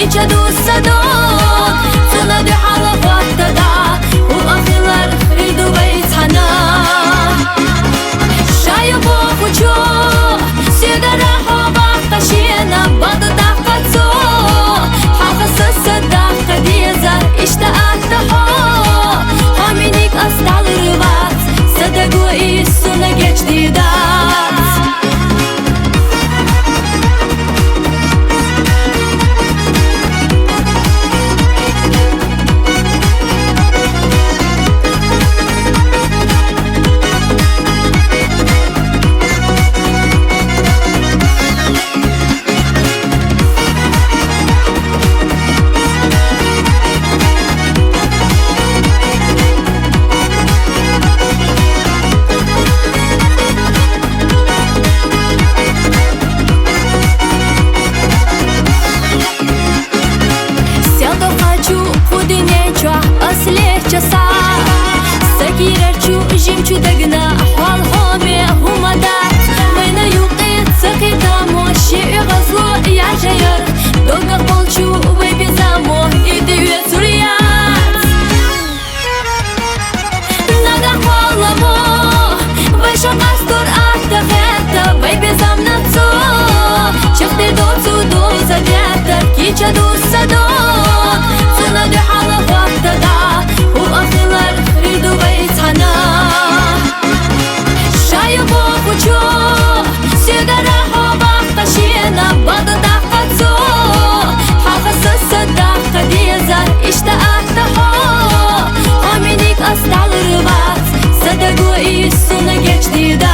كيچا دوسدون سنة دي حلقات تدا وأخيلر ريدو بيت حنان شايبو خوچو سيدرا حوبا قشينا بعد دقتو حقص الصدق ديزا اشتاقت حو همينيك أستعل رباط صدقوا إيسونا جديدات جيمچو دقنا أحوال هومي همدات من يوقيت سقيتا موشي غزلو يا جير دوغا قولچو ويبزامو إيديو سوريات ناغا حوالمو ويشو مستور أحتغيتا ويبزام نتسو شفتي دوتسو دوزا ديتا كيچا دوسدون سنة دي حلقات تدا وأخيلر ريدو بيت حنان شايبو خوچو سيدرا حوبا قشينا بعد دقتو حقص الصدق ديزا اشتاقت حو همينيك أستعل رباط صدقوا إيسونا جديدات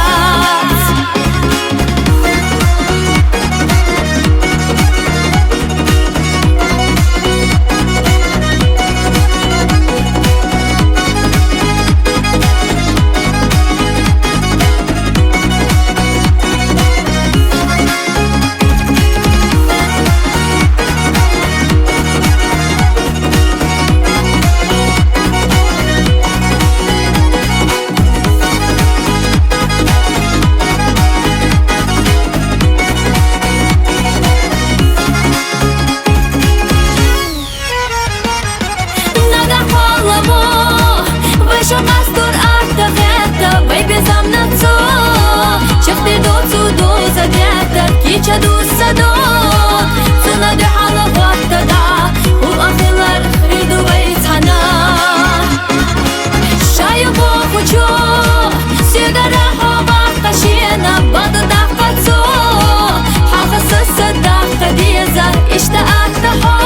كيچا دوسدون سنة دي حلقات تدا وأخيلر ريدو بيت حنان شايبو خوچو سيدرا حوبا قشينا بعد دقتو حقص الصدق ديزا اشتاقت حو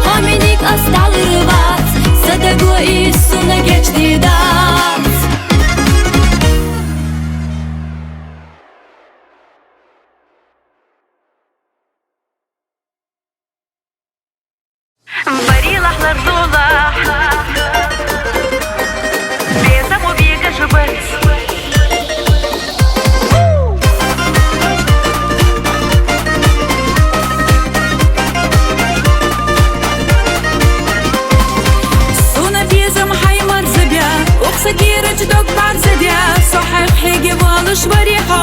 همينيك أستعل رباط صدقوا إيسونا جديدات Барила хлорзола Безом убега жбать Суна безом хаймар забя Окса гирач дог бар задя Сохак хеги валыш варихо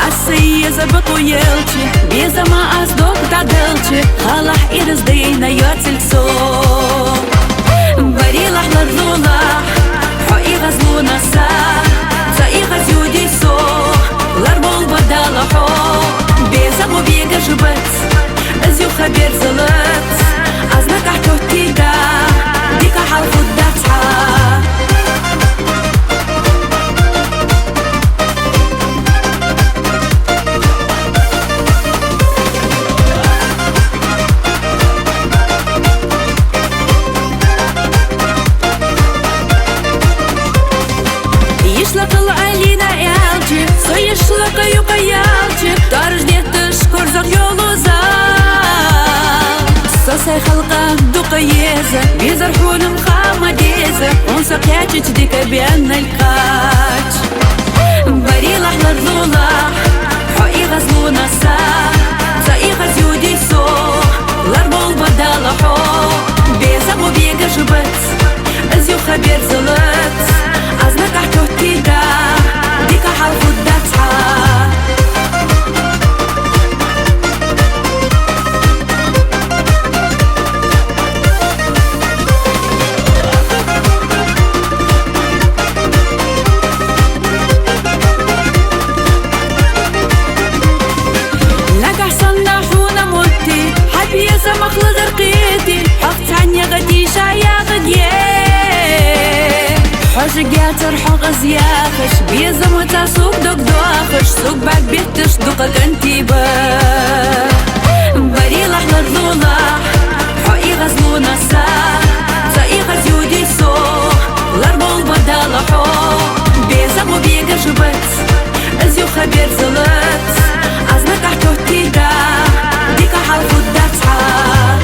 Асия забаку елчи Безома аздок dadelchi Халах ирздейна йоцельцо Барила хлорзола Хо игазлуна са За игазюди со Ларбол бадала хо Безом убега жбать Азю хабер залат Азнака хтотида Дика халфу датха Шлакал Алина ялчи, сои шлака юка ялчи, тарж детыш корзак йолуза. Сосай халка дука еза, безар хулем хама деза, он сакячич дика беннель кач. Барила хларзула, хо игазлуна са, за игаз юди со, ларбол бадала хо, безам убега жбать, азю хабер залат. أزنك حتوتي دا ديك حرف الدفعة حقل زرقيتي حق عني غدي شايا غديه حوش جاتر حق زياخش بيزم سوق دوك دواخش سوق بعد بيتش دوقك انتي بري لحظة ذولا حقي غزلونا الساعة زي غزيودي سوق لربو بدال حق بيزم وبيقر جبت ازيو خبير زلت عزمك احتو تيدا ديكا حالفو الدفعة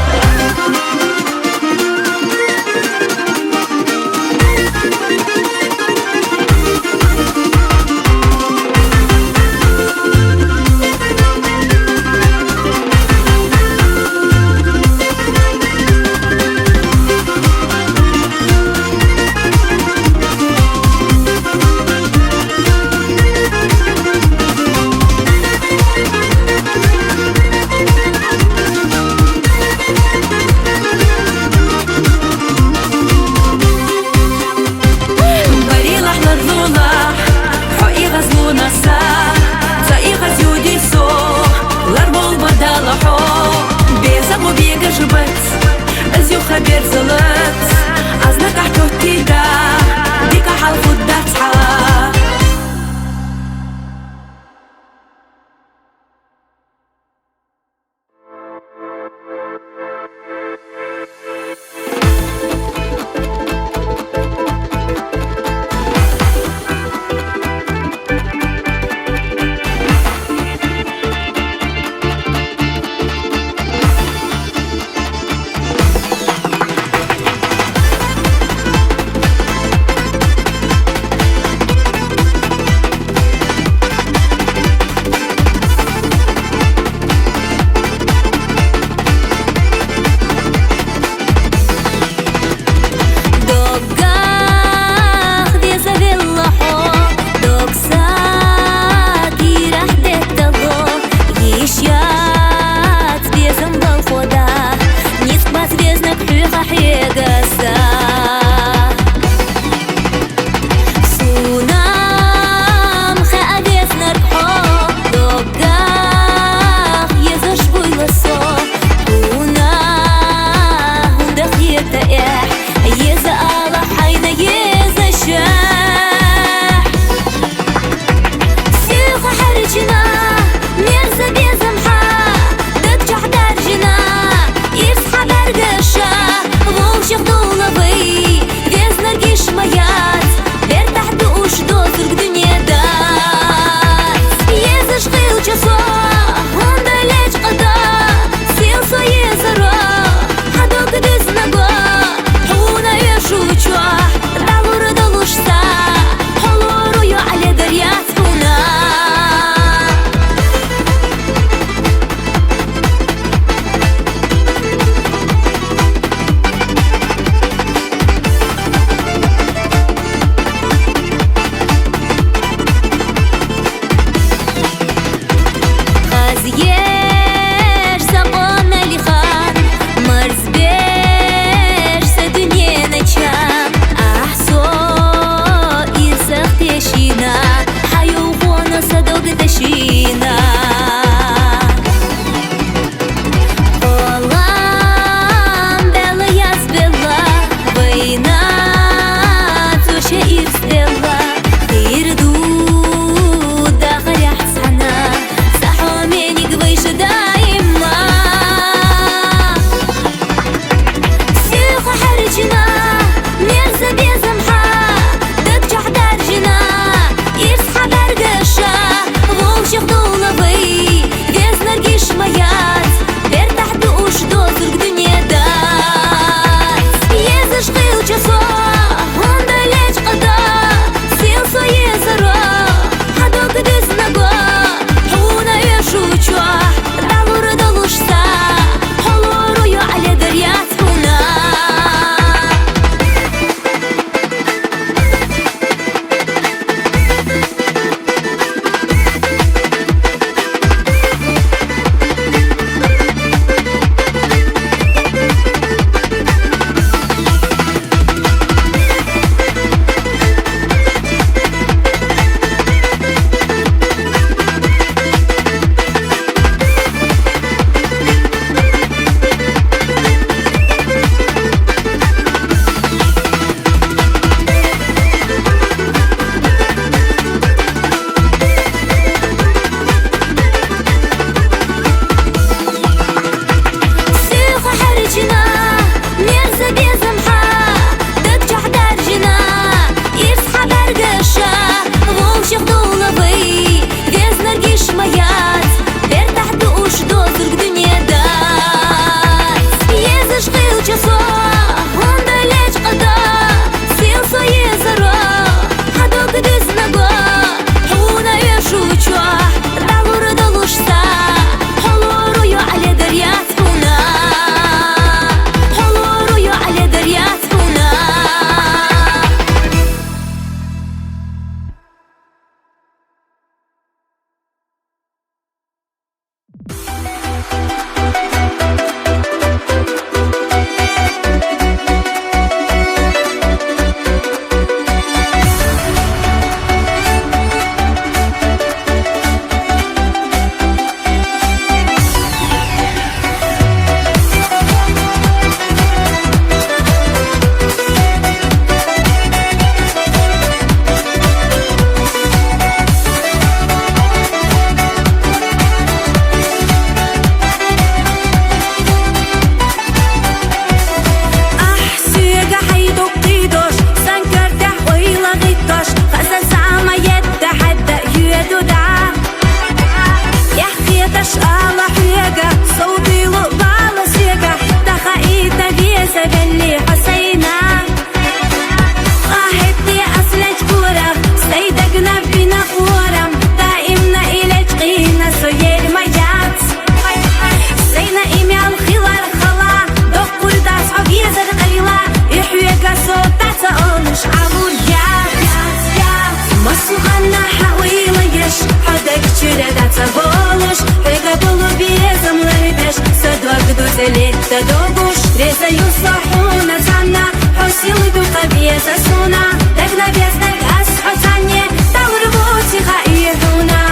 دوغوش резаю صحونا زعنا حسيل دوقة بيزا سونا دقنا بيزنك أسحو تانية دور بوتي غايهونا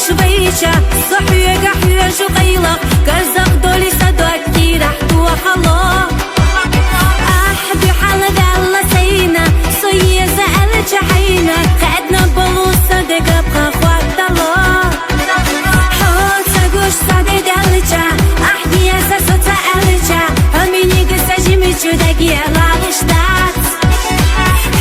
شويشة صحية قحية شو قيلة كزق دولي صدوكي رحت وخلا أحبي حالة دالة سينا صية زقلت شحينا قعدنا بلوصة دقا بخا خوات الله حوت ساقوش صادي دالجا أحبي يسا سوتا ألجا هميني قصة جيمي جوداقي لالشتات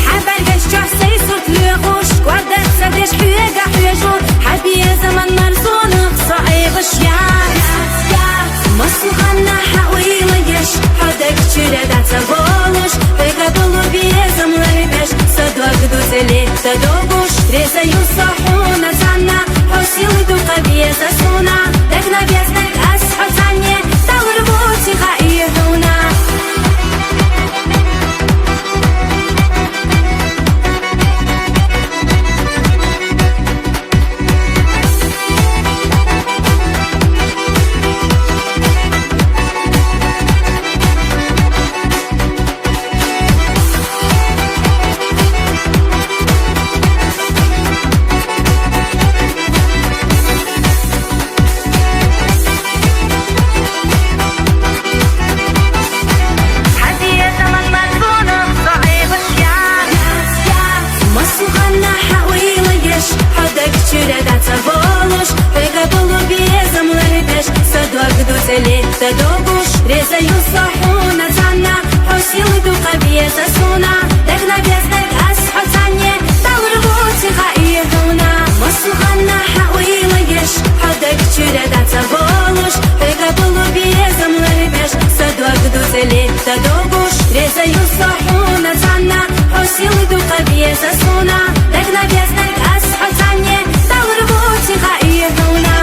حبالقش جحسي صوت لغوش قوادك سادش حية قحية شو حبي زمن مرزون صعيب الشياس مصلحنا حويلة يش حدك جردا تبولش بقبلو بيزم لربش صدوك دوزلي تدوغوش ريزا يصحونا زانا حسيل دوقة بيزا سونا دقنا بيزنك أسحو تانية دور بوتي غايهونا تدوغوش резаю صحونا زعنا حسيل دوقة بيزا سونا دقنا بيزنك أسحو تانية دور بوتي غايهونا مصلحنا حويلة يش حدك جردا تبولش بقبلو بيزم لربش صدوك دوزلي تدوغوش резаю صحونا زعنا حسيل دوقة بيزا سونا دقنا بيزنك أسحو تانية دور بوتي غايهونا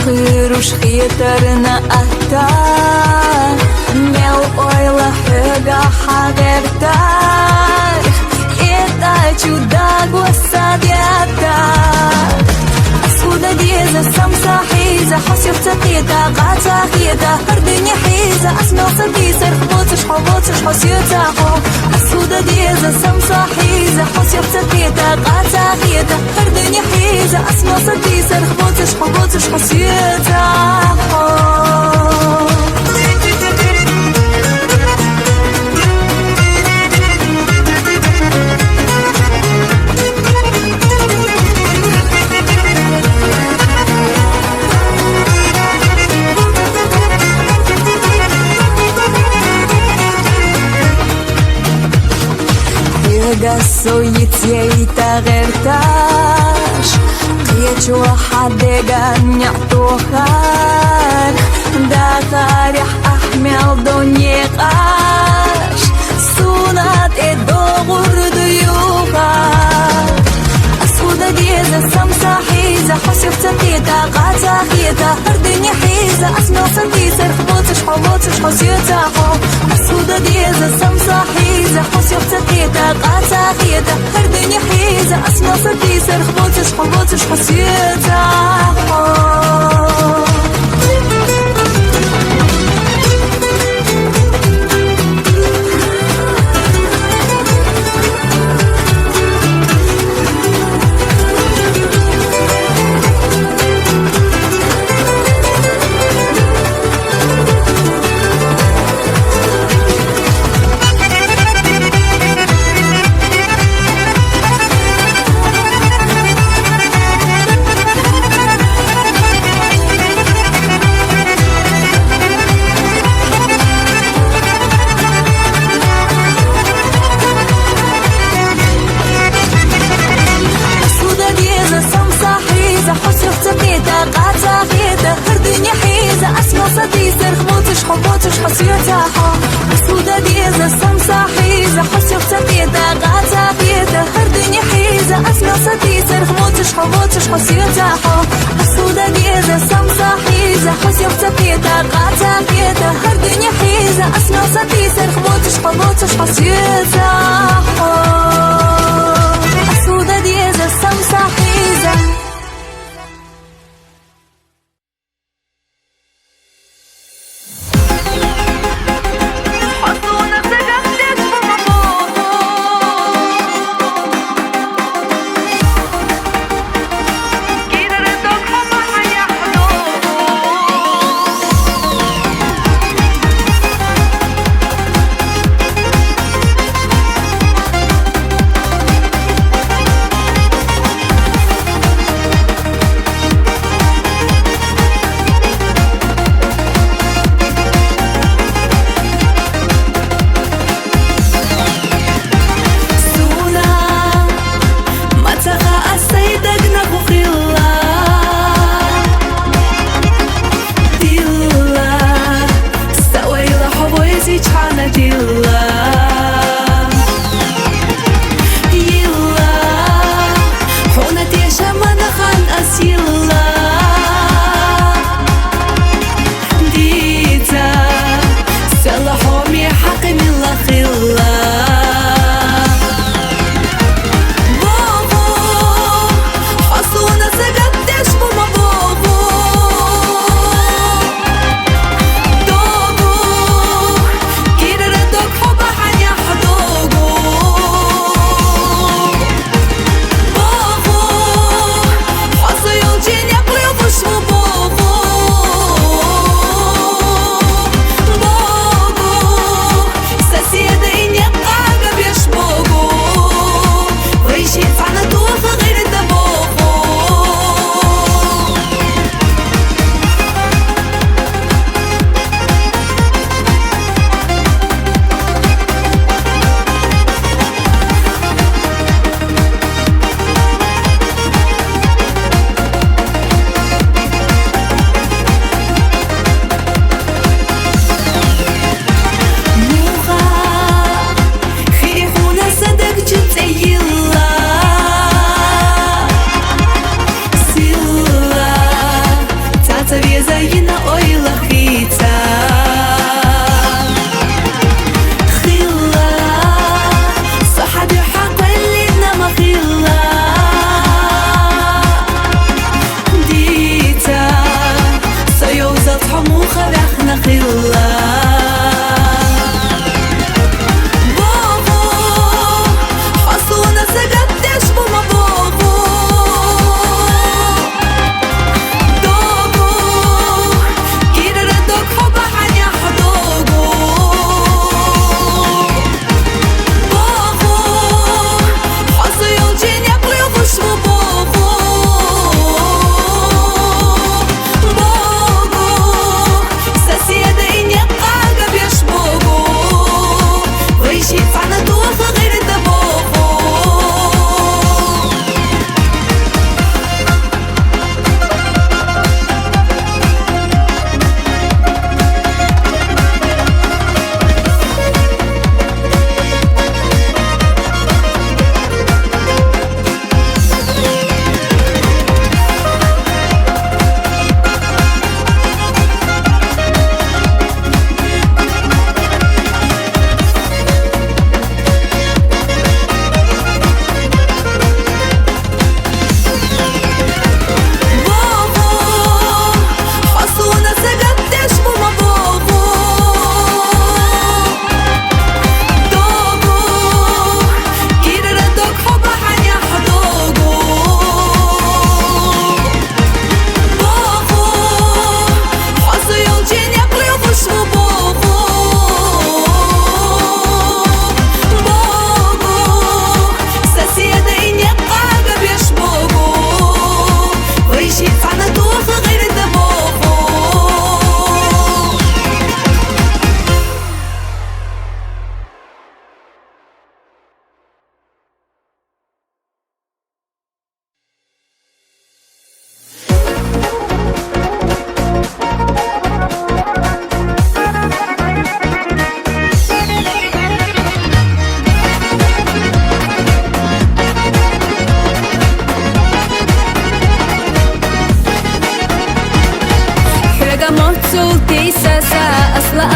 Хыруш хитарына ата Мел ойла хыга хагертай Это чудо госадята Асуда деза сам сахиза Хосев цатита غاتا خيتا هردني حيزة أسمع صديسر خبوتش حبوتش حسيتا خو أسودا ديزا سم صاحيزة حسيب صديتا غاتا خيتا هردني حيزة أسمع صديسر خبوتش حبوتش حسيتا خو Gassoyit yeita gertash Qiechu hadega nyatokhar Da qarih ahmel donyeqash Sunat edo gurdu yuqar Ashuda dieza samsa hiza Hosif tatita qata khita Hardini hiza asmel sadisar Khbotish hobotish hosiyata ho Ashuda dieza samsa hiza Hosif tatita qata khita Hardini hiza asmel sadisar Khbotish hobotish hosiyata ho حبوتش حسيتها سودا ديزا سمسا حيزة حسيب سبيتا غاتا بيتا هردني حيزة أسمع سديسر حبوتش حسيتها سودا ديزا سمسا حيزة حسيب سبيتا غاتا بيتا هردني حيزة أسمع سديسر حبوتش حسيتها سودا ديزا سمسا حيزة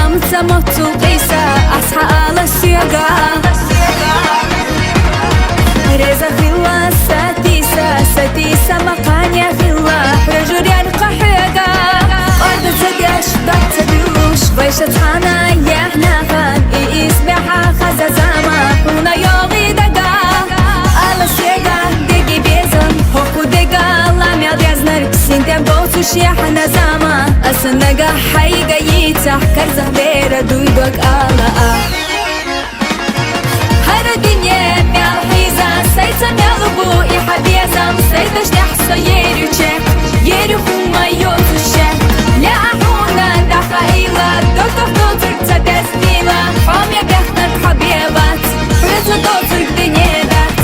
أمتى موت قيسة أصحى على السياقة ريزة في الله ستيسة مقانيا في الله رجل يلقى حيقة أرض تديش ضغط بيوش ويشة حانا يحنا خان إيسبحا خزا زاما هنا يوغي دقا على السياقة دقي بيزم هوكو دقا لام يضيزنر سنتم بوتوش يحنا زاما أسنقا حيقا يتح كرزة بيرا دويدوك هر الدنيا مالحيزة سيتا مالبو إحبيزم سيدش نحسو يرو هما يوتوشة لا أحونا دخايلة دوتو دوتر تدسنيلة حوم يبيخنك حبيبات فرزة دوتر دنيادات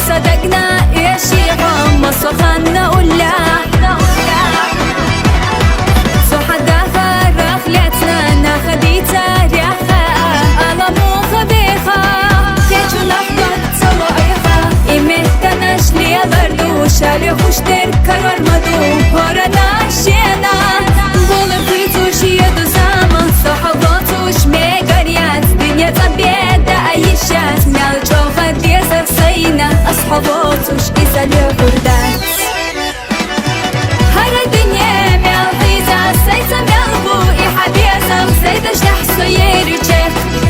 صدقنا يشيحهم مصخنا ولا صحدا فرخلتنا ناخديتا ريحة على مو خبيخة كيجو لحظة صواعيخة إمهتناش لي بردو شاري خوشتر كرار مدو هورنا شينا بولن فيتوش يدو زمان صحباتوش ميقاريات دنيا تبيدا أيشات مالجو خديزة سينا أصحاباتوش إذا ليقردات هر الدنيا مالحيزة سيتا مالبو إحبيزم سيدش نحسو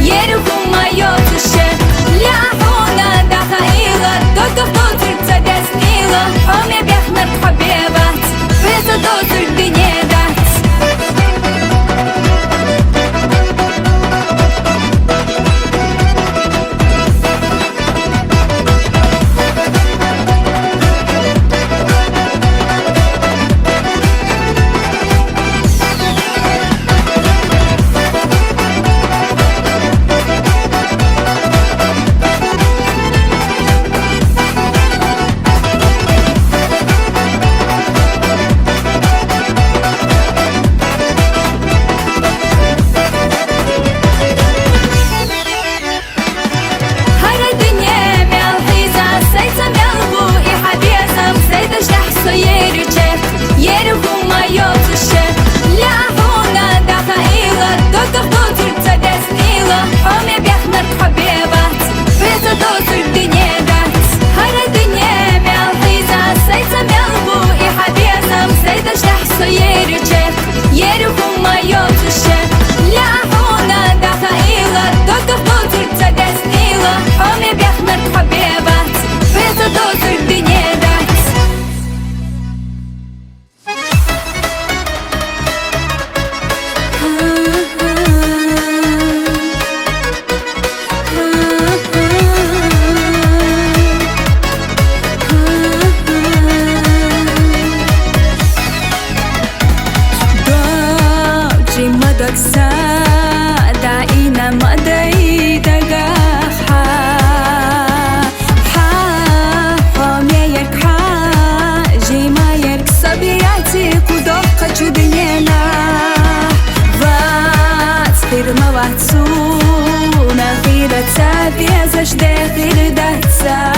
يرو هما يوتوشة لا أحونا دخايلة دوتو دوتر تدسنيلة حوم يبيخنك حبيبات فرزة دوتر دنيادات يرو هما يوتوشة لا أحونا دخايلة دوتو دوتر تدسنيلة حوم يبيخنك حبيبات فرزة دوتر دنيادات هر الدنيا مالحيزة سيتا مالبو إحبيزم سيدش نحسو يرو هما يوتوشة لا أحونا دخايلة دوتو دوتر تدسنيلة حوم يبيخنك حبيبات فرزة دوتر دنيادات دعينا مدعي دقاحا حام يركحا جيما يرك صبياتي قدوقة جدنينا وات خير مواتسونا غيرة تابيزش داخل دهتا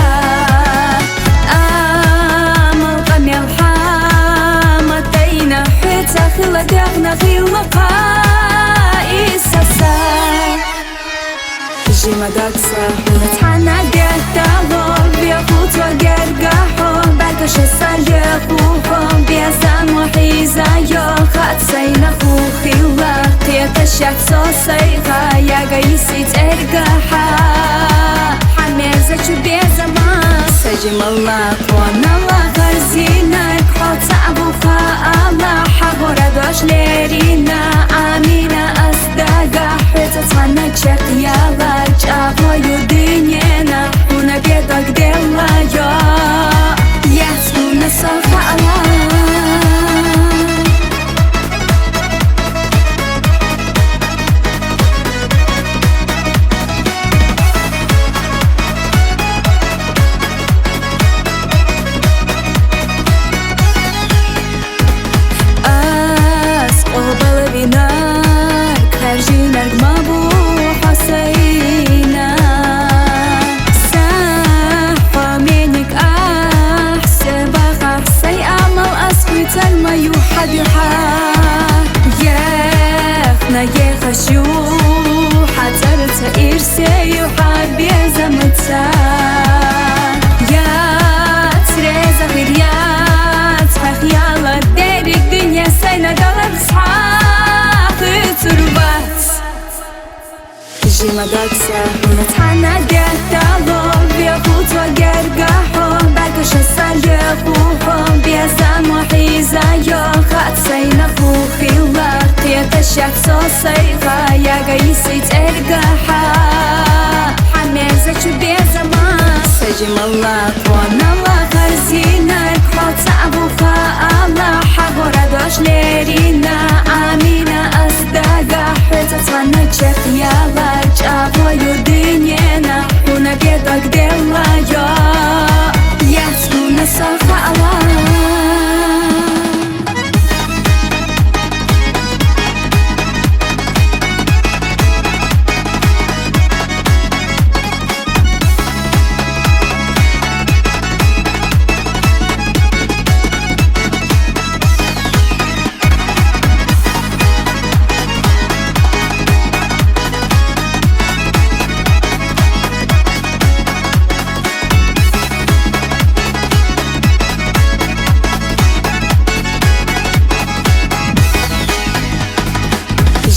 آمل غمي الحامة دينا حيتا خلا داغنا غير جيما داكسا ونتحنى ديتاهم بيخوت وقرقاحهم بعدش الساليخوهم بيزان وحيزا يوخات سينا خوخي وقيت الشعب صوصيخا يا قيسي ترقاحا حميزة بيزا ما سجم الله وانا الله غرزينك حوت أبوخا الله حغورا دوش ليرينا آمينا أصدقا حيتا تغنى تشك يالا جابو يدينينا هنا بيدك ديلا يا تكون صفا الله جيما داكسا ونتحنى قتالهم بيخوت وقرقحهم بركش السليقوهم بيزان وحيزا يوخات سينخو خلاق قيتشك صوصيغا يا قيسي ترقحا حميزة بيزمان سجم الله وانا الله غرزينك حوت أبوخا الله حقورا دوش ليرينا آمينة أصدقا حيث تتمنى تشيخ يالا جابو يدينينا هنا بيدك ديلا يا يسمونا صفا الله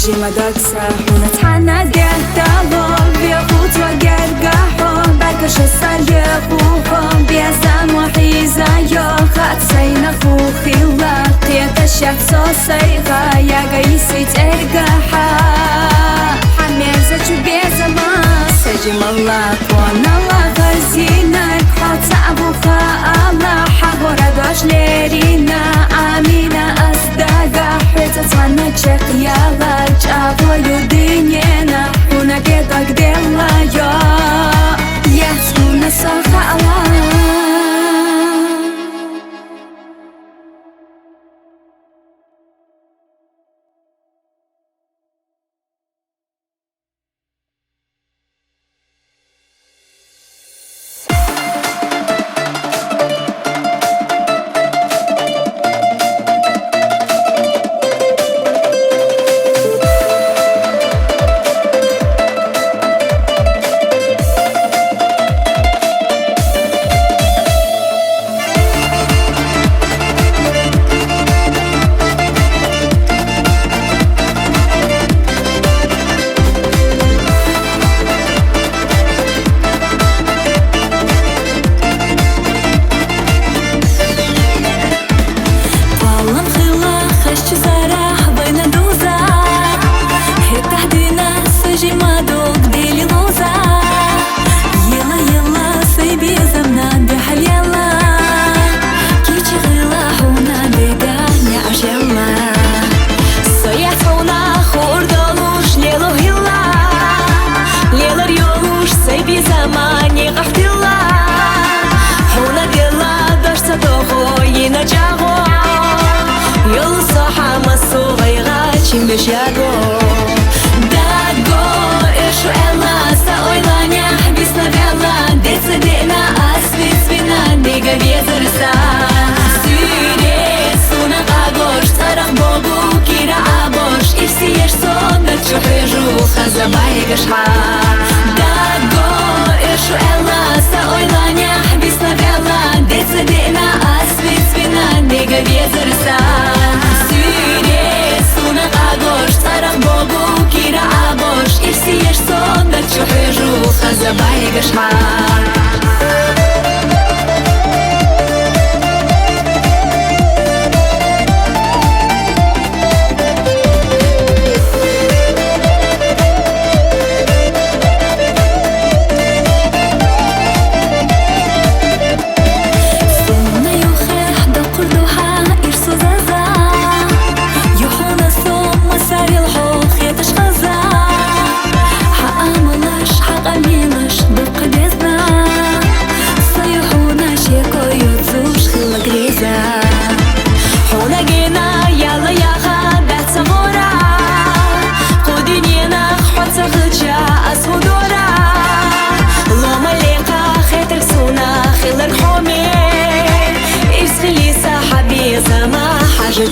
جيما داكسا ونتحنى قتالهم بيخوت وقرقحهم بركش السليقوهم بيزان وحيزا يوخات سينخو خلاق قيتشك صوصيغا يا قيسي ترقحا حميزة بيزمان سجم الله وانا الله غرزينك حوت أبوخا الله حقورا دوش ليرينا آمينة أصدقا حيث تتمنى تشيخ يالا جابو يدينينا هنا بيدك ديلا يا يسمونا صفا الله بشاغو داغو إيشو إلا سأويلانيا حبيسنا بيلا ديت صدقنا أسفيت فينا نيجا بيزرسا سيري سونا قاغوش ترق بوغو كيرا عبوش إفسي يشسون دتشو حيجو خزا بايقش حا داغو إيشو إلا سأويلانيا حبيسنا بيلا ديت صدقنا أسفيت فينا نيجا بيزرسا بوغو كيرا عبوش إفسي يشسون دتشو حيجو خزا بايقش حا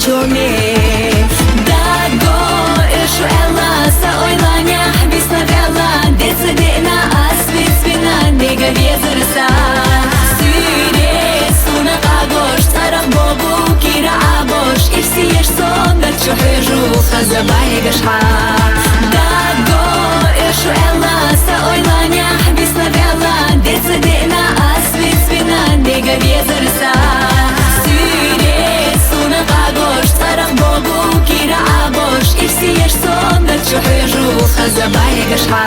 جومي داغو إيشو إلا سأويلانيا حبيسنا بيلا ديت صدقنا أسفيت فينا نيجا بيزرسا سيري سونا قاغوش ترق بوغو كيرا عبوش إفسي يشسون دتشو حيجو خزا بايقش حا داغو إيشو إلا bezirsa Süre suna qagosh Taraq bogu kira abosh Irsi yesh sonda chuhju Khazabay gashha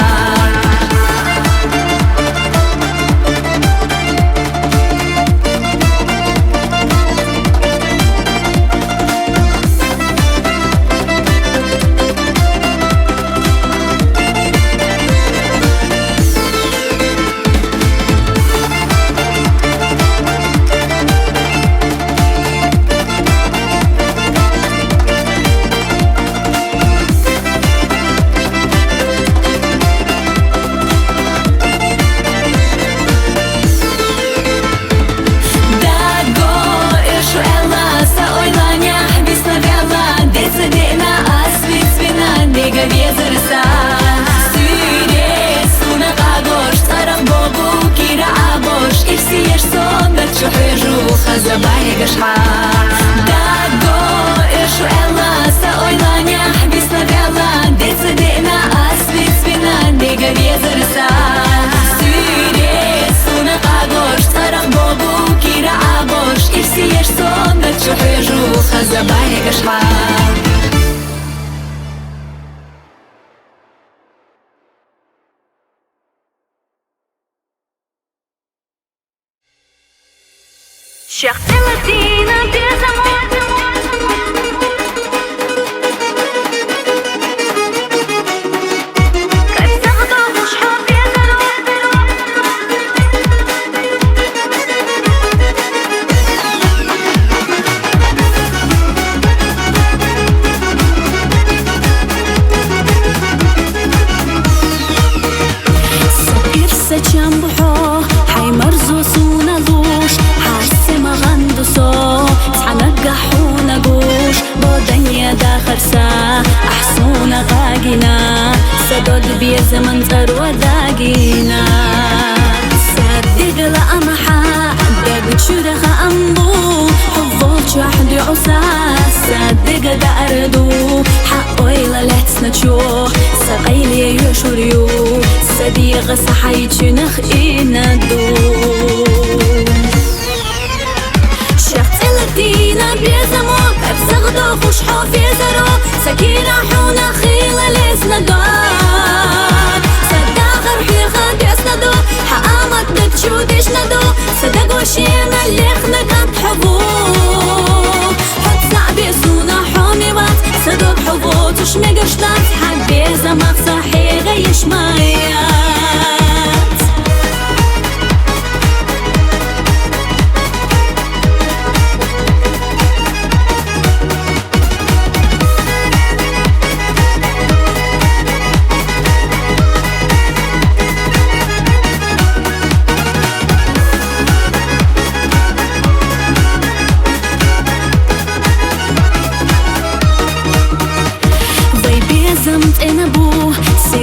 Zabay gashma Dago irshu ella Sa oylanya Bisna galla Detsa dena Asvi svina Nega vezirsa Süre suna qagosh Taraq bogu kira abosh Irsi yesh sonda chuhju Zabay gashma شخص المدينة بزمان كيف تاخدو مش حاب يزرو Irsa chambuho Hay marzo suna lush تحنقحونا قوش بودنيا داخل سا أحسونا غاقنا سدود بيا زمن تروا داقينا صدق لأمحا داق تشورخ أمبو حفظوت شحدي عساس صدق داردو حقويلا لحسنا تشوح سقيلي يشوريو صديق صحيت شنخ إينا دو دينا بيزمو بزغدو خوش حوف يزرو سكينة حونا خيلة لسنا دار صداغر حيخد يسندو حقامت نكشو ديشندو صدقو شينا اللي خنقات حبو حد صعبي سونا حومي بات صدق حبو تشمي قشتات حق بيزمك صحي غيش مايات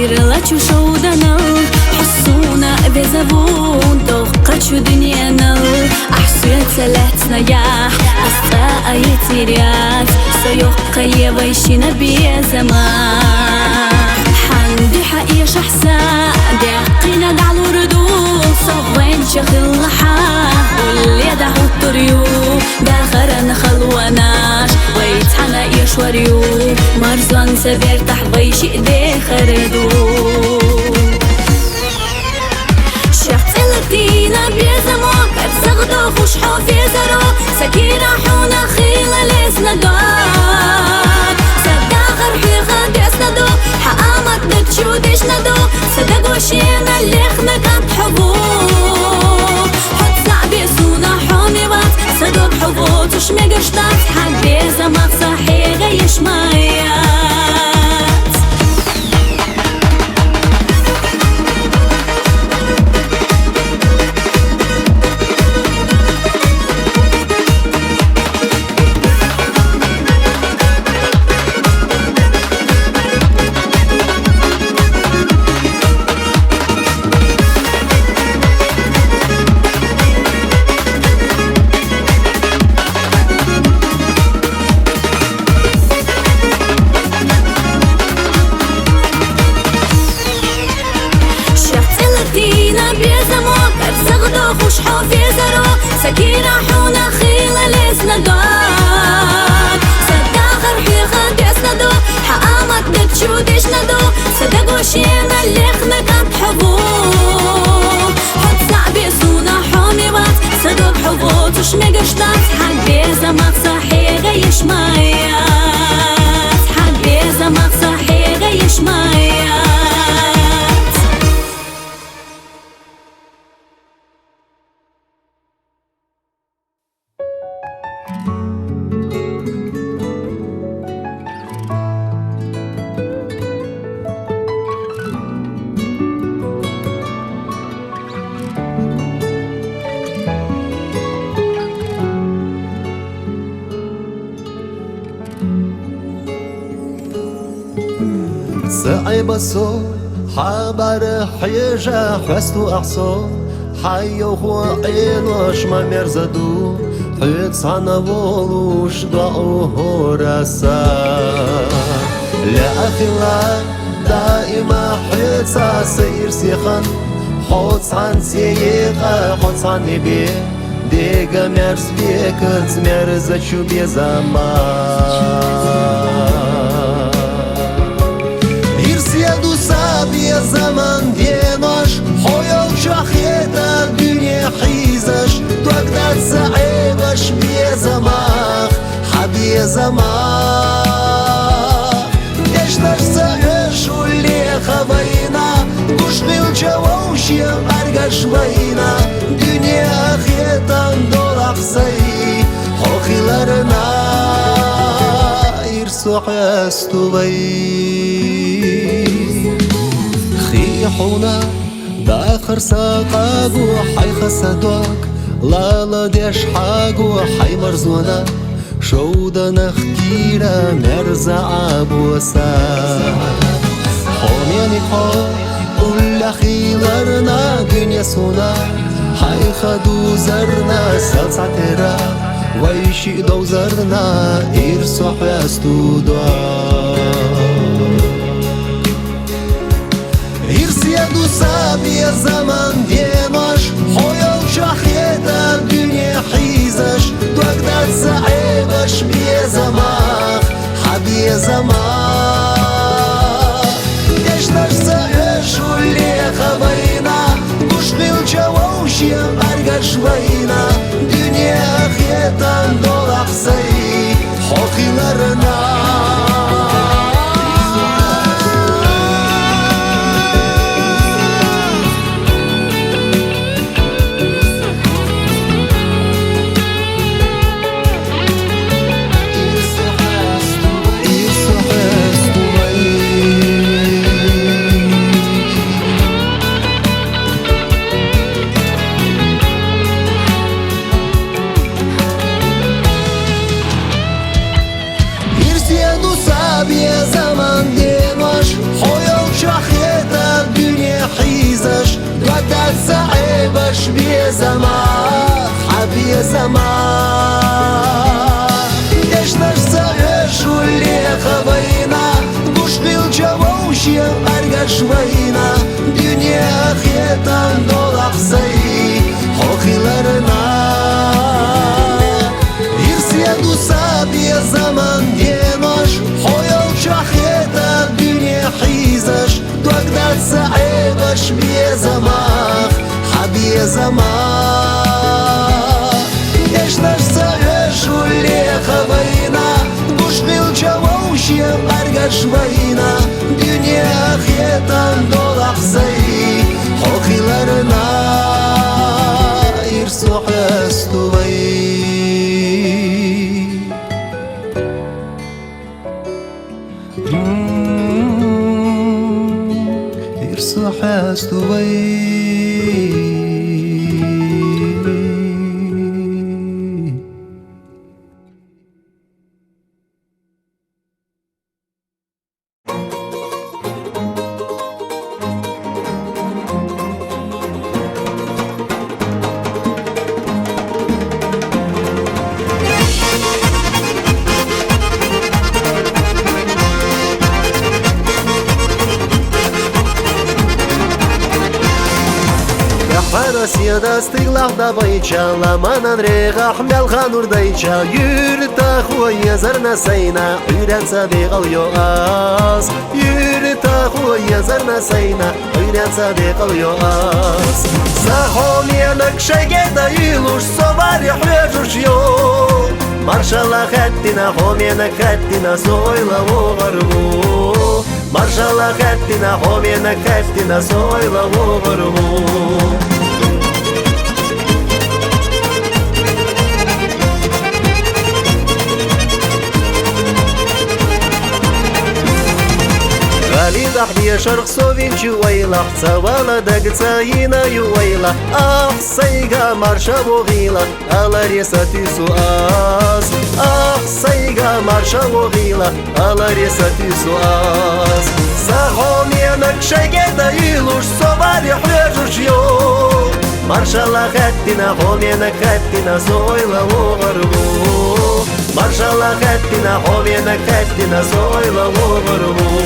سيرلاتشو شودنال حسونا بزبون دوقتشو دنيانال أحسيت سلاتنا يا أستا يتيريات سيوقع يبايشينا بيزمان حندي حقيا شحسا داقينا دعلو ردو صوين شخل لحا واللي دعو الطريو داخرنا خلواناش ويتحنا يشوريو مرزوان سبير تحبيش ايدي خردو شخص الدينا بيزمو كبزغدو خوش حوف يزرو سكينة حونا خيلة لسنا دار صداغر حيخد يسندو حقامت نكشو ديشندو صدقو شينا اللي خنقات حبو حد صعبي سونا حومي بات صدق حبو تشمي قشتات حق بيزمك صحي غيش مايات شوش مقشطات حبي زمق صحي غيش مايات حبي زمق صحي غيش مايات صعيبسو حبر حيجا حستو أحسو حيو هو عيلوش ما مرزدو حيت صانا بولوش ضعوه رسا لا أخلا دائما حيت سير سيخن حوت صان سيقا حوت صان نبي ديقا مرز بيكت مرزا شو بيزمان يا زمان ديناش حيو شخيتا الدنيا حيزش تقدر صعيبش بيا زمان حبي زمان يشتر سعيش واللي خبينا قشني الجووشي أرقش بينا دنيا خيتا ندور أخسي حوخي لرنا يرسو حيستو حونا داخر ساقاقو حي خسدوك لالا ديش حاقو حي مرزونا شودا نخكيرا مرزا عبوسا حومياني حو كل خيلرنا دنيا سونا حي خدو زرنا سلسع ترا ويشي دو زرنا إرسو حيستو يدو سابي زمان ديناش حيو شخيتا الدنيا حيزش تقدر صعيبش بيا زمان حبي زمان يشتر سعيش واللي خبينا قشني الجووشي أرقش بينا دنيا خيتا ندور أحسي حوخي لرنا يا زمان ديناش حيو شخيتا الدنيا حيزش قدر صعيبش بيا زمان حبي زمان يشتر سعيش واللي خبينا قشني الجووشي أرقش بينا دنيا خيتا ندور أحسي حوخي لرنا يرسيدو سابي يا زمان ديناش حيو شخيتا الدنيا حيزش تقدر صعيبش بيا زمان حبي زمان يشتر سعيش واللي خبينا قشني الجووشي أرقش بينا دنيا خيتا ندور أحسي حوخي لرنا يرسو حيستو يرسو حيستو da stiglach da baycha Lamanan rega hmel khanur daycha Yürta khoya zarna sayna Uyran sadiq al yo as Yürta khoya zarna sayna Uyran sadiq al yo as Sahom yanak shageda ilush Sovar yahlejush yo Marshalla khattina homena khattina Soyla vogarvu Marshalla khattina homena khattina Soyla vogarvu Галидах бия шарх совин чуайла Цавала дагцаина юайла Ах сайга марша вогила Алареса тюсу ас Ах сайга марша вогила Алареса тюсу ас Сахомена кшагеда илуш Совари хлежуш йо Маршала хаттина хомена хаттина Зойла вогарву Маршала хаттина хомена хаттина Зойла вогарву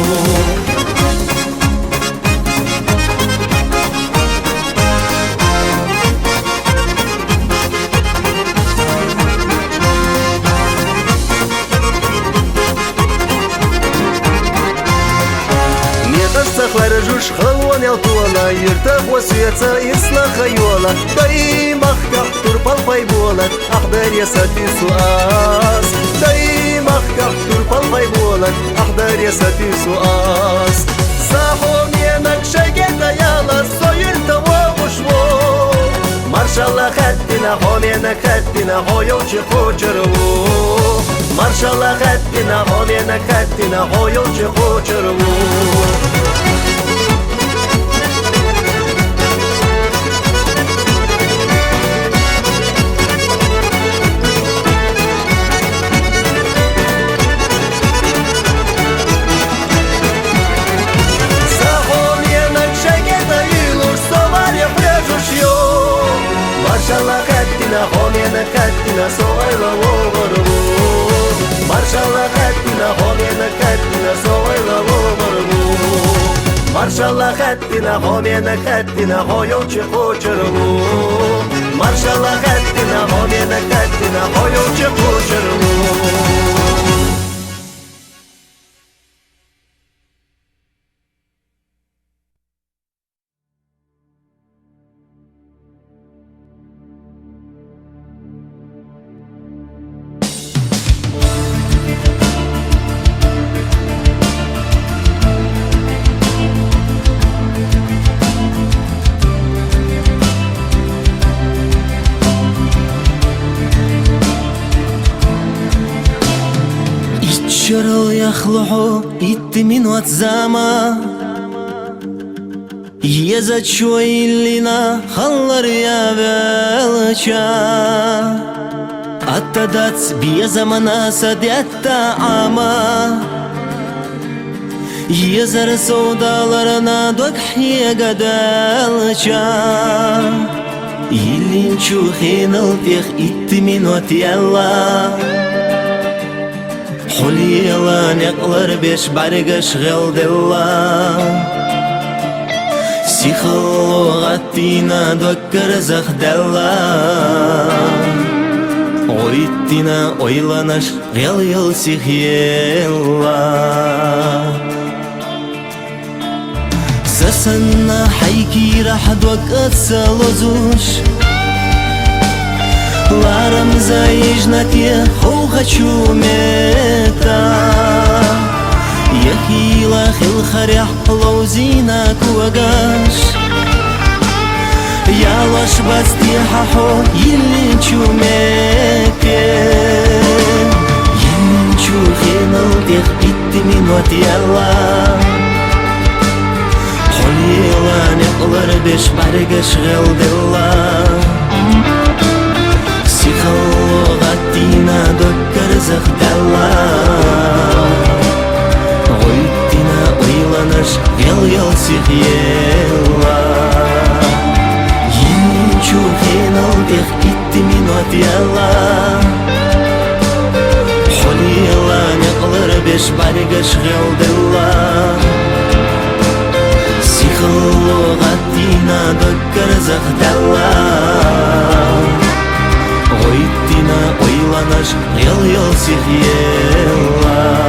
Сахларжуш хавон ялтуала Юрта хвосуется исла хайола Дай махках турпал пайболат Ахдарья сатису ас Дай махках турпал пайболат Ахдарья сатису ас Сахомена кшагета яла Союрта вогушво Маршалла хаттина хомена хаттина Хойолчи хочерву Маршалла хаттина хомена хаттина Хойолчи хочерву Маршалла хаттина хомена хаттина Соyla vogarvu Маршалла хаттина хомена хаттина Soyla vogarvu Маршалла хаттина хомена хаттина Хойолчи хочерву Маршалла хаттина хомена хаттина Хойолчи хочерву الشرل يخلحو يتمين واتزاما يزد شوي لنا خلر يا بلشا أتدات بيا زمنا سديتا عاما يزر سودالرنا دوكحي قدالشا يلين شوخين التيخ يتمين واتيالا حليلا نقلر بيش بارقش غلدلا سيخلو غاتينا دوكر زخدلا Ойтина ойланаш гел ел сихела Засанна хайки рахад вакат салозуш Ларам заижнатье хол хочу мета Яхила хил харях лоузина куагаш Ялаш бастихахо йилинчу меке Йилинчу хинал тех иттимин ватьяла Холила неqlar беш баргаш гелдела Сихалло гаттина доккар захдала Ойтина ойланаш гел сихела Чухинал тех иттимин ватьяла Холила неqlar беш баргаш гелдела سيخلو غدينا دكر زغدلا غيتنا ويلاناش يل سيخيلا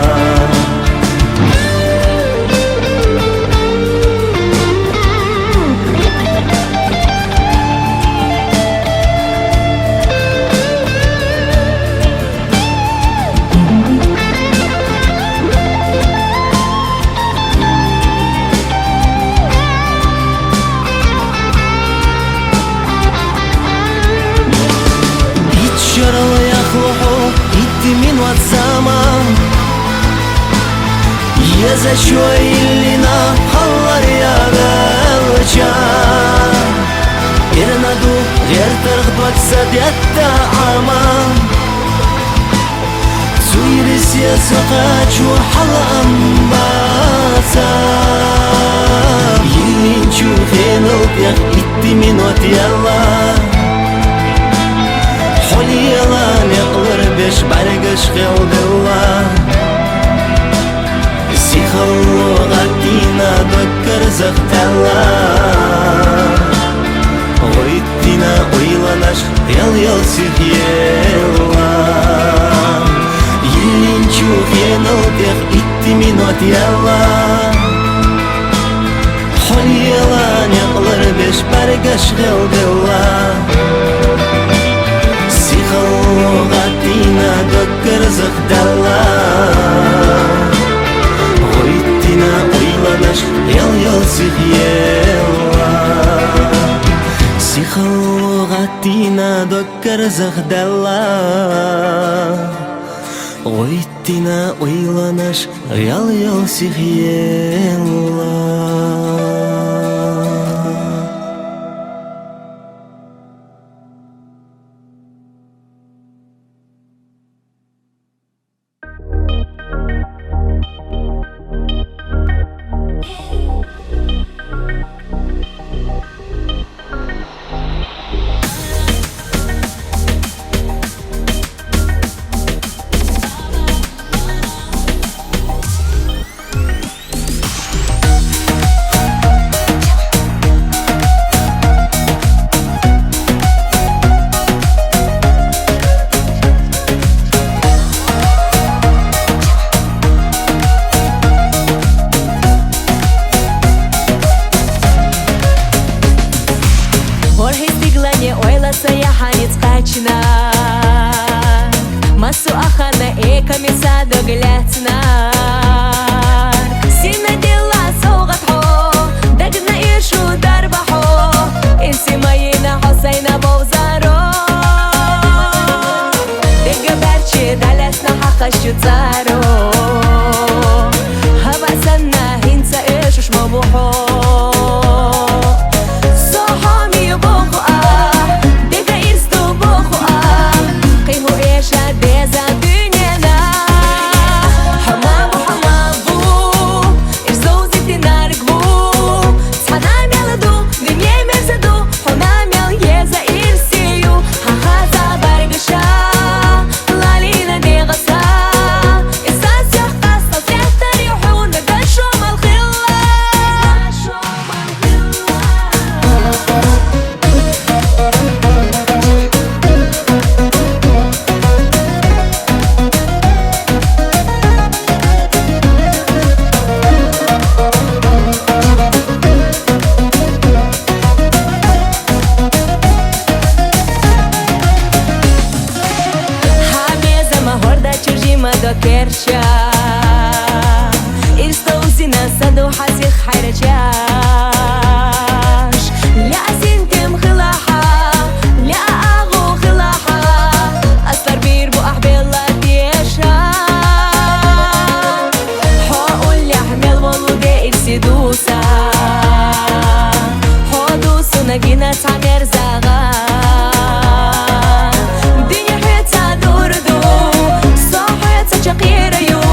Yaralı yakhluhu itti min والزمان يزا شوي لنا خلر يا غلجان إرنادو غير ترغبك سديت عمان سويرس يا سقاج وحل أنباسا يلي نشوف ينوبيخ itti min الله حليلا نقلر بيش بارقش خلدلا سيخلو غدينا دكر زغتلا غيتنا ويلاناش يل سيخيلا يلي نشوف ينوبيخ itti минут يلا حليلا نقلر بيش بارقش خلدلا غدينا دكر زغدلا غيتنا ويلاناش يل سيخيلا سيخلو غدينا دكر زغدلا غيتنا ويلاناش يل سيخيلا Масу ахана экамиса доглятнар Сина дела соғатхо Дагна ишу дарбахо Инси майина хосайна бовзаро Дега барчи далясна хақашу царо Хавасанна хинца ишу шмобухо do kercha Irstouzina sadu hasik حيرجاش لا سنتم خلاحة لا أغو خلاحة أصدر بير بو أحبيلا تيشا حقول يحمل ولودي إرسيدوسا حدوسو نجينا تعمير زغا شقيرة يو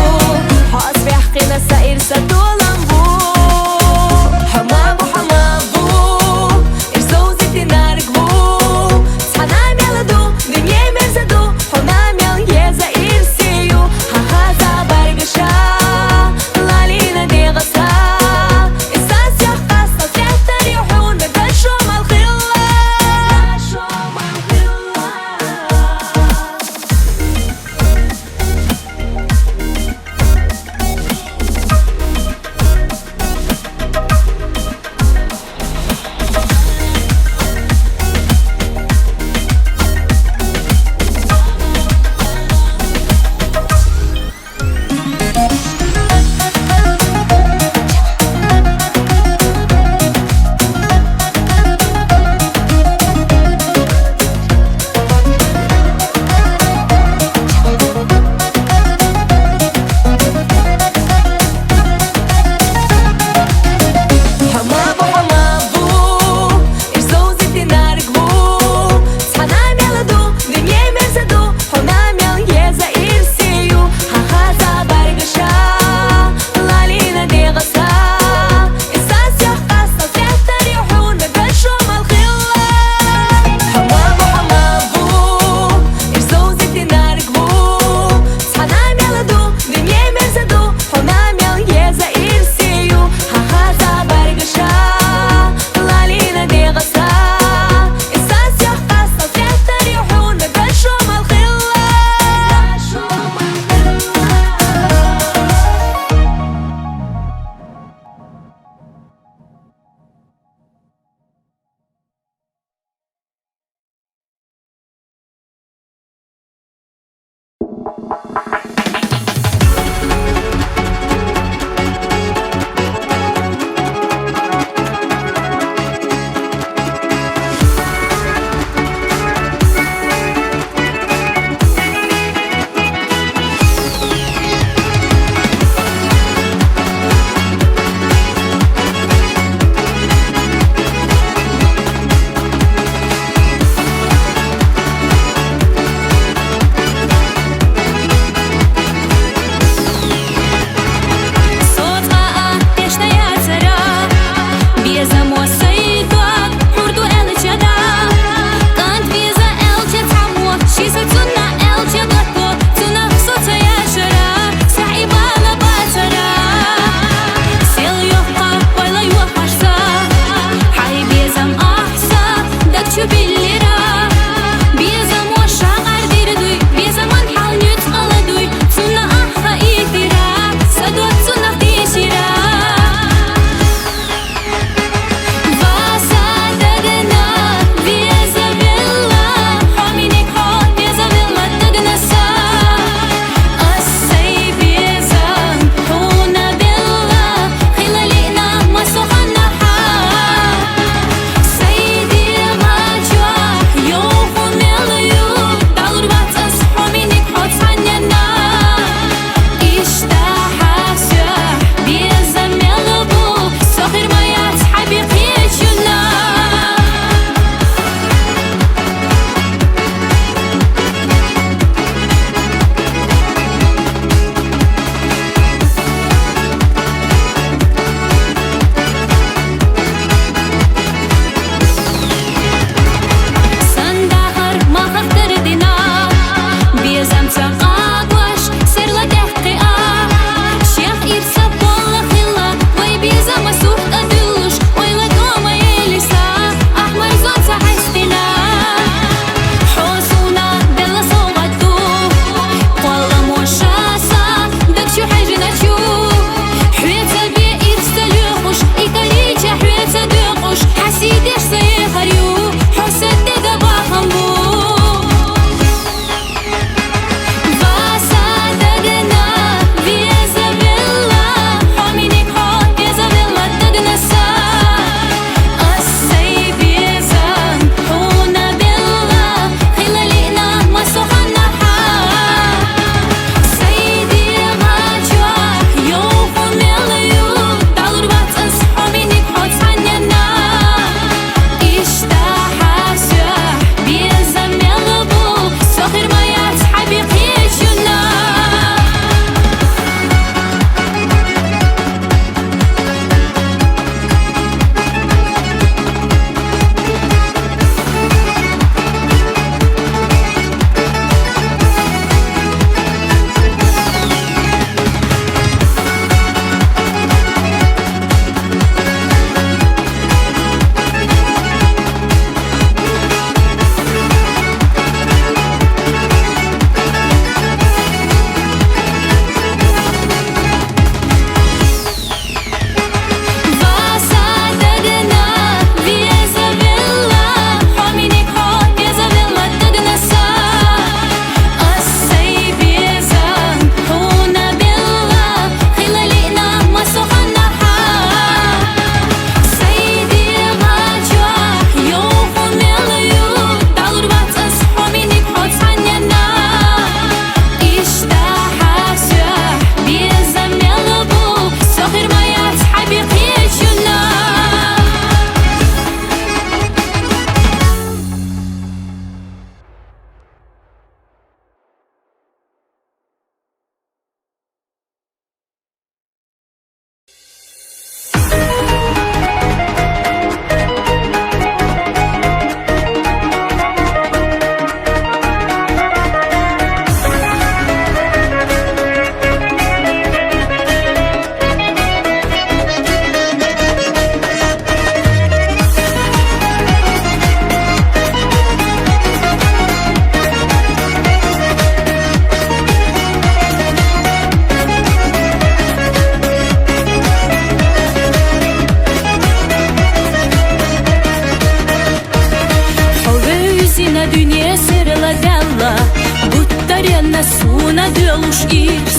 suna dölüş irs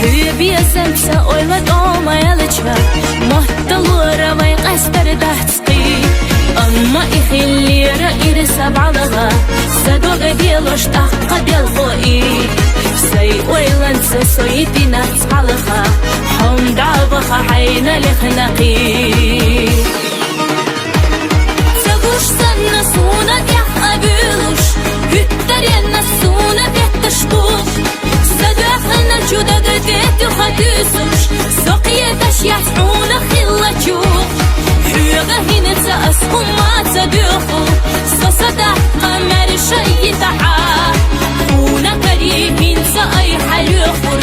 Hübiyesem sa oylat olmayalıça Muhtalıra vay qastar dahtski Amma ikhillira irsa balaga Sadoga deloş taqqa del qoi Say oylansa soyitina tsalaga Hum davaga hayna likhnaqi Sagush sanna suna diaq abilush Hüttar yanna suna bihtashbuh Sadaqna juda gadet yukhatusush Soqiya tashyafuna khillachuh Hyga hinetsa askum ma tsadukhu Sasada qamar shay ta'a Una karihin sa ay halukhur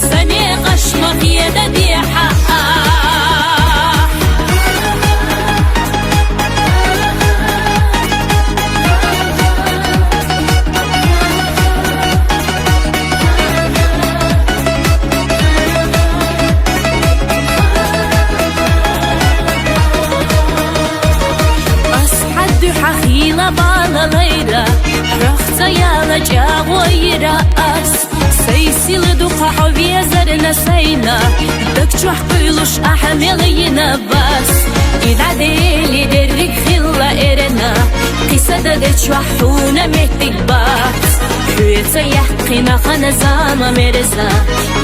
Saniqash maghiyada diha Bala layla Rıxta yala cağoyra as Seysilı duqa hoviya zarna sayna Dökçuh kuyluş ahamiliyina bas İdadeli derrik khilla erena Qisada dökçuhuna mehtik bas Hüyetsa yahqina khana zama merza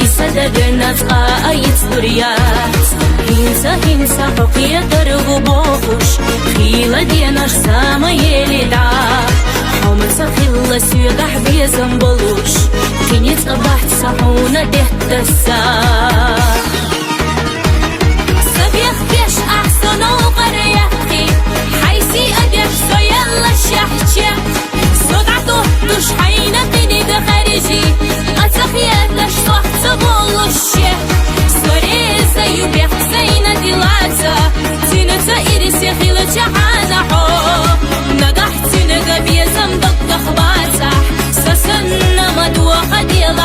İsada dönazqa ayit duriyat Hinsa huqiya dargu boğuş Khila diyanaş sama yelida Humsa khilla suyagax biyazan boluş Kinit qabaht sahuna dehtasa Sabiq besh ahsana uqarayaqi Haysi adef soyalla shahcha Sodatu dush hayna qinida khariji Qatsaqiyatash sohta boluşya Soreza yubih sayna dilata Tinata irisi khila jahana ho Nagaxti nagabiya zambak dakhbata Sasanna madwa qad yalahdo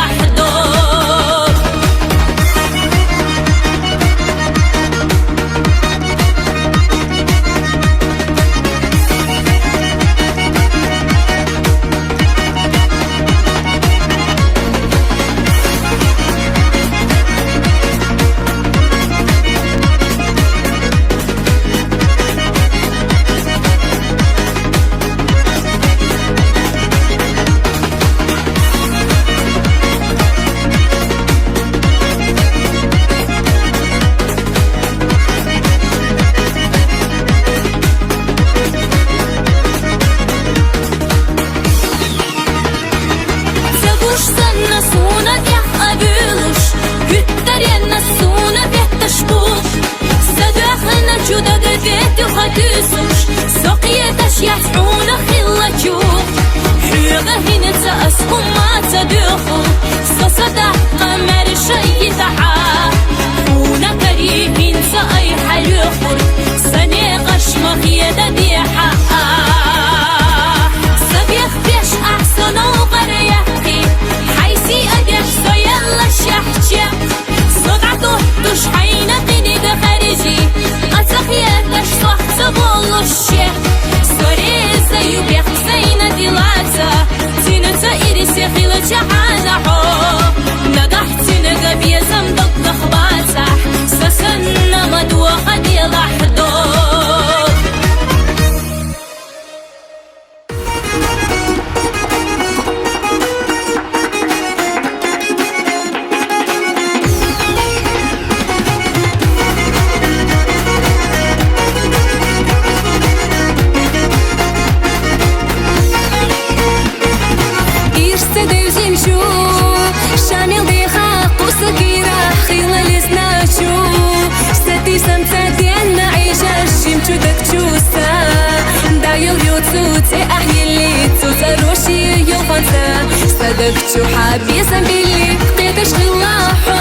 Sadaqchu habiysan billi qitash qillaho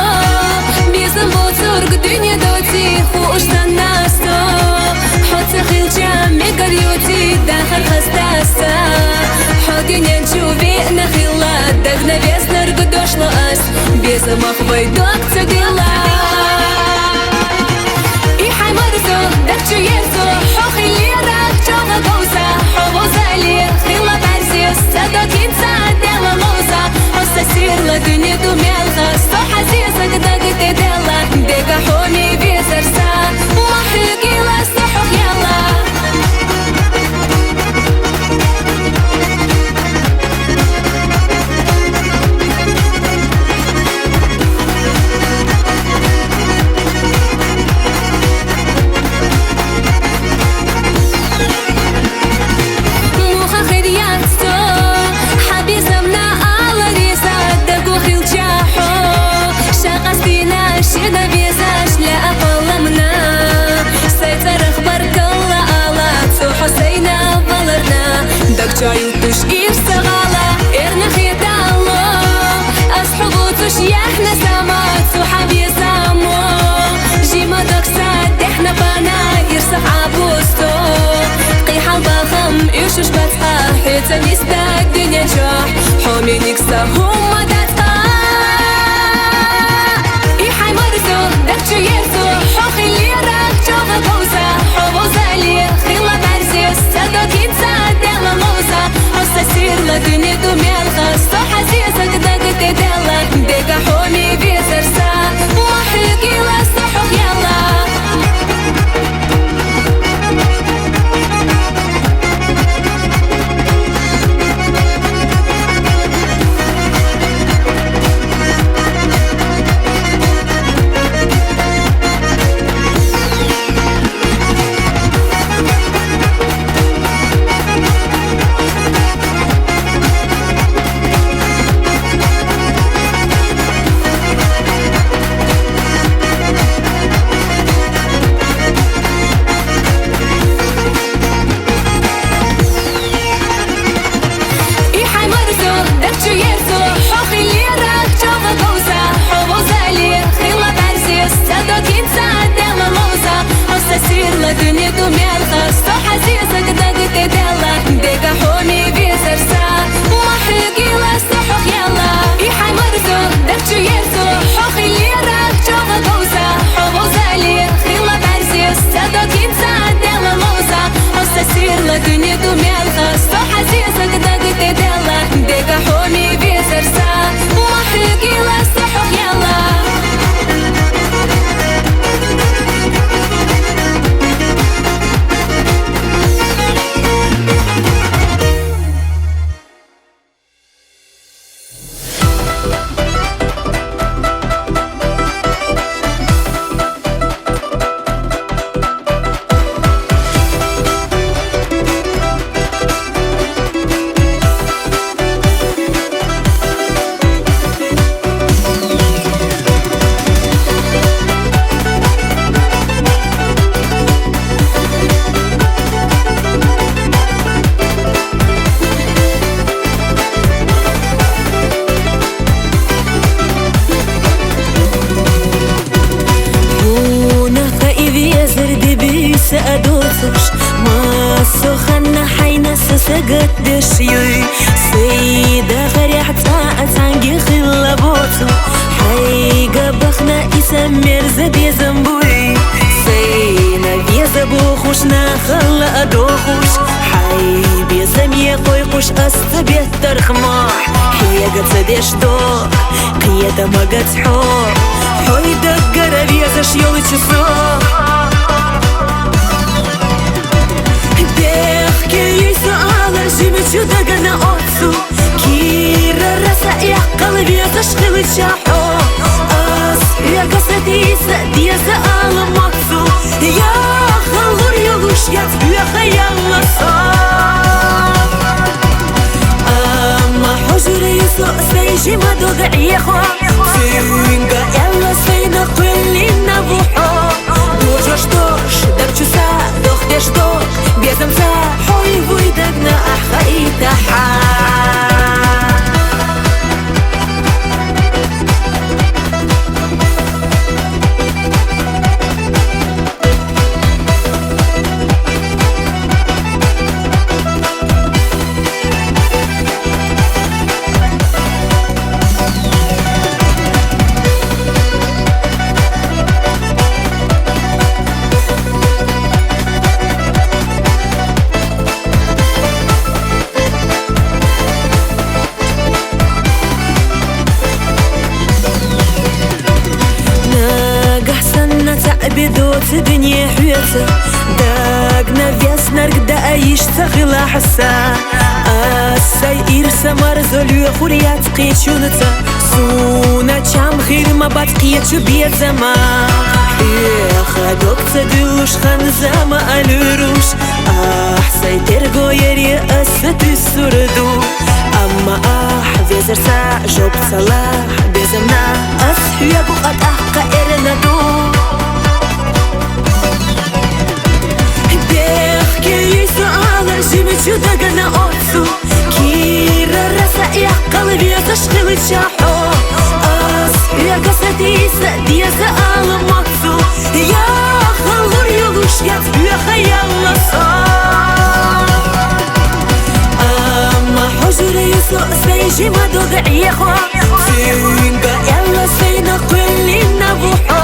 Bizan boturg dunya doti Xushdan nasto Xotsa khilcha megar yuti Dakhal khastasa Xodin yanchuvi nakhilla Dagna vesnar gudoshlo as Bizan makhvay dokta dila Ihay marzo Dakchu yerzo Xoxi lirak Choga gausa Xovozali Khilla barzis Sadokin sa Dela moza Sirla dünya شايوتش إرسغالا إرنخ يدالو أصحبوتش يحنا سامات صحابي سامو جيما دكسات إحنا بانا إرسخ عبوستو قيحة البخم يوشوش بتحا حيتا نسبك دنيا جاح حومي نكسا هما داتقا إيحاي مرزو دكتو يرزو حوخي اللي راك جوغا بوزا حوزا لي خيلا برزيس سادو كيتسا ديلا موزا حوصا سير لدنيا دومي الخاصة حزيزك داك تدلا ديكا حومي بيزرسا وحيقي لصحوك يلا سير لدنيا دومي الخاصة حزيزك داك تدلا ديكا حومي بيزرسا وحيقي لصحوك يلا إيحاي مرزو داكتو يرزو حوخي اللي راك جوغا بوزا حوزا لي خيلا برزيس سادو كيتسا ديلا موزا حوصا سير لدنيا دومي الخاصة حزيزك داك تدلا ديكا حومي بيزرسا وحيقي لصحوك يلا سأدوتش ما سخنا حين سقدش يوي سيدة غريح تاعت عنقي خلا بوتو حيقا بخنا إسمير زبي زنبوي سينا بيزا بوخوشنا خلا أدوخوش حي بيزا ميقويقوش أستبيه ترخماح حيقا تسديش دوك قيادة ما قد حور حوي دقر بيزا شيولي تشسوك جيمتشو داقا на отцу Кира раса я qalbi tashqil shaho As ya qasadisa diasa alamatsu Ya khalur yolush yat ya khayalla sa Amma hujri yusu sayji ma dod'i khwa Finga yalla sayna qillina buho Dojsh dosh dabchu sa dokhdesh dok Bezam sa hoy vuydagna ahaytaha بدوت دنيا حياته داقنا فيسنا رقدا ايش تغلى حسا السير سمر زولو خوريات قيتشونتا سونا چام خير ما باتقيت شو بيت زمان خدوك تدلوش خنزا ما الروش احسي ترقو يري اسد السردو اما فيزر سا جوب صلاح بزمنا اصحي بقات احقا ارنا دو чудо на отцу Кира раса я qalbi ташқил чахо Ас я гасатиса дияза аламатсу Я халур юлуш я цбюя хаялласа Ама حجر يسوء سيجي ما دوغعي خوا Синга ялла сейна кулли набухо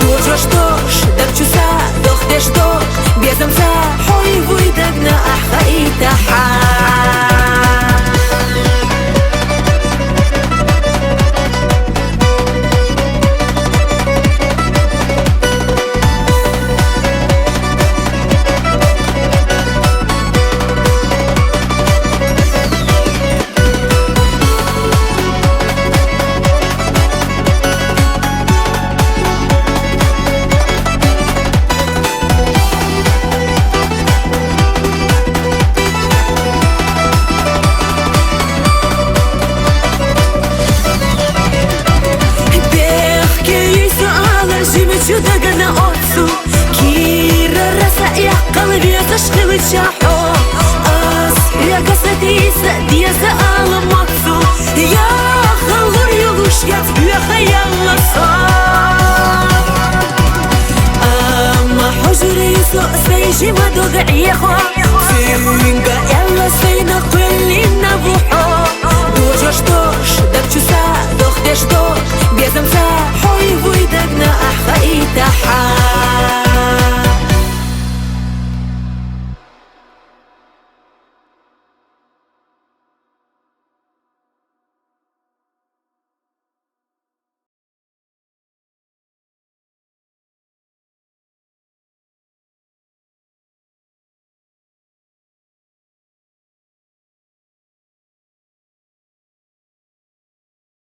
Дожаштош дакчуса дохдештош Безамса хой вуйдагна ахаитаха чудо на отцу Кира раса я qalbi ташқил чахо Ас я гасатиса дияза аламатсу Я халур юлуш я цбюя хаялласа Ама حجر يسوء سيجي ما دوغعي خوا Синга ялла сейна кулли набухо Дожаштош дакчуса дохдештош